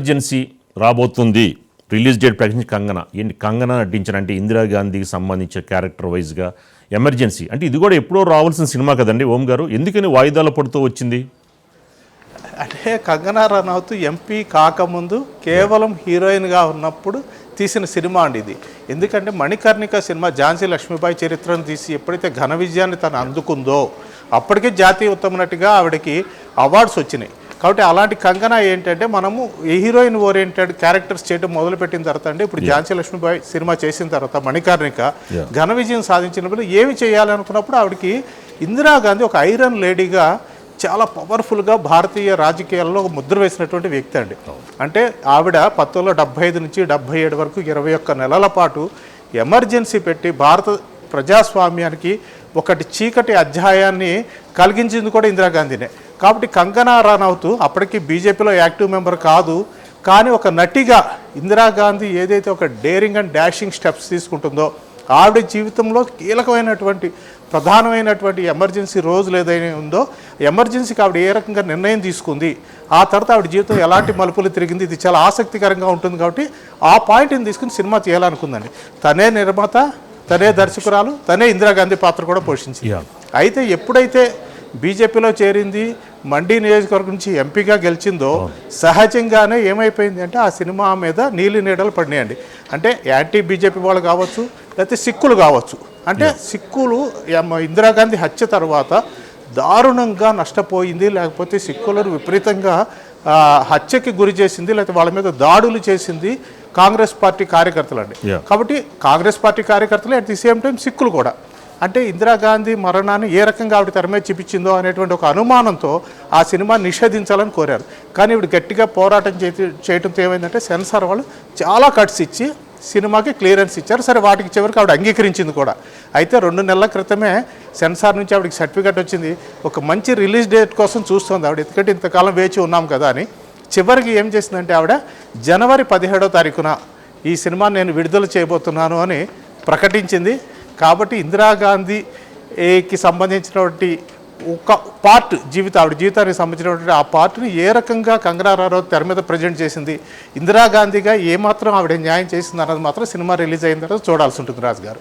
Emergency రాబోతుంది, release date ప్రకటించి కంగనా. ఏంటి కంగనా నటించారంటే ఇందిరాగాంధీకి సంబంధించిన క్యారెక్టర్ వైజ్గా ఎమర్జెన్సీ అంటే ఇది కూడా ఎప్పుడో రావాల్సిన సినిమా కదండి ఓం గారు, ఎందుకని వాయిదాల పడుతూ వచ్చింది? అంటే కంగనా రనౌత్ ఎంపీ కాకముందు కేవలం హీరోయిన్గా ఉన్నప్పుడు తీసిన సినిమా అండి ఇది. ఎందుకంటే మణికర్ణిక సినిమా ఝాన్సీ లక్ష్మీబాయి చరిత్రను తీసి ఎప్పుడైతే ఘన విజయాన్ని తను అందుకుందో అప్పటికే జాతీయ ఉత్తమ నటిగా ఆవిడకి అవార్డ్స్ వచ్చినాయి. కాబట్టి అలాంటి కంగనా ఏంటంటే మనము హీరోయిన్ ఓరియంటెడ్ క్యారెక్టర్స్ చేయడం మొదలుపెట్టిన తర్వాత అంటే ఇప్పుడు ఝాన్సీ లక్ష్మీబాయి సినిమా చేసిన తర్వాత మణికర్ణిక ఘన విజయం సాధించినప్పుడు ఏమి చేయాలనుకున్నప్పుడు ఆవిడకి ఇందిరాగాంధీ ఒక ఐరన్ లేడీగా చాలా పవర్ఫుల్గా భారతీయ రాజకీయాల్లో ఒక ముద్ర వేసినటువంటి వ్యక్తి అండి. అంటే ఆవిడ 1975 నుంచి 77 వరకు 21 నెలల పాటు ఎమర్జెన్సీ పెట్టి భారత ప్రజాస్వామ్యానికి ఒకటి చీకటి అధ్యాయాన్ని కలిగించింది కూడా ఇందిరాగాంధీనే. కాబట్టి కంగనా రనౌత్ అప్పటికి బీజేపీలో యాక్టివ్ మెంబర్ కాదు, కానీ ఒక నటిగా ఇందిరాగాంధీ ఏదైతే ఒక డేరింగ్ అండ్ డాషింగ్ స్టెప్స్ తీసుకుంటుందో ఆవిడ జీవితంలో కీలకమైనటువంటి ప్రధానమైనటువంటి ఎమర్జెన్సీ రోజులు ఏదైనా ఉందో ఎమర్జెన్సీకి ఆవిడ ఏ రకంగా నిర్ణయం తీసుకుంది, ఆ తర్వాత ఆవిడ జీవితం ఎలాంటి మలుపులు తిరిగింది, ఇది చాలా ఆసక్తికరంగా ఉంటుంది. కాబట్టి ఆ పాయింట్ని తీసుకుని సినిమా చేయాలనుకుందండి. తనే నిర్మాత, తనే దర్శకురాలు, తనే ఇందిరాగాంధీ పాత్ర కూడా పోషించింది. అయితే ఎప్పుడైతే బీజేపీలో చేరింది, మండి నియోజకవర్గం నుంచి ఎంపీగా గెలిచిందో సహజంగానే ఏమైపోయింది అంటే ఆ సినిమా మీద నీలి నీడలు పడినాయండి. అంటే యాంటీ బీజేపీ వాళ్ళు కావచ్చు, లేకపోతే సిక్కులు కావచ్చు. అంటే సిక్కులు ఇందిరాగాంధీ హత్య తర్వాత దారుణంగా నష్టపోయింది, లేకపోతే సిక్కులను విపరీతంగా హత్యకి గురి చేసింది, లేకపోతే వాళ్ళ మీద దాడులు చేసింది కాంగ్రెస్ పార్టీ కార్యకర్తలు అండి. కాబట్టి కాంగ్రెస్ పార్టీ కార్యకర్తలు అట్ ది సేమ్ టైం సిక్కులు కూడా. అంటే ఇందిరాగాంధీ మరణాన్ని ఏ రకంగా ఆవిడ తెర మీద చూపించిందో అనేటువంటి ఒక అనుమానంతో ఆ సినిమా నిషేధించాలని కోరారు. కానీ ఇవి గట్టిగా పోరాటం చేయడంతో ఏమైందంటే సెన్సార్ వాళ్ళు చాలా కట్స్ ఇచ్చి సినిమాకి క్లియరెన్స్ ఇచ్చారు. సరే, వాటికి చివరికి ఆవిడ అంగీకరించింది కూడా. అయితే 2 నెలల క్రితమే సెన్సార్ నుంచి ఆవిడకి సర్టిఫికేట్ వచ్చింది. ఒక మంచి రిలీజ్ డేట్ కోసం చూస్తుంది ఆవిడ, ఎందుకంటే ఇంతకాలం వేచి ఉన్నాం కదా అని. చివరికి ఏం చేసిందంటే ఆవిడ జనవరి 17వ తారీఖున ఈ సినిమాని నేను విడుదల చేయబోతున్నాను అని ప్రకటించింది. కాబట్టి ఇందిరాగాంధీకి సంబంధించినటువంటి ఒక పార్ట్ ఆవిడ జీవితానికి సంబంధించినటువంటి ఆ పార్ట్ని ఏ రకంగా కంగనా రనౌత్ తెర మీద ప్రజెంట్ చేసింది, ఇందిరాగాంధీగా ఏమాత్రం ఆవిడ న్యాయం చేసింది అన్నది మాత్రం సినిమా రిలీజ్ అయిన తర్వాత చూడాల్సి ఉంటుంది రాజు గారు.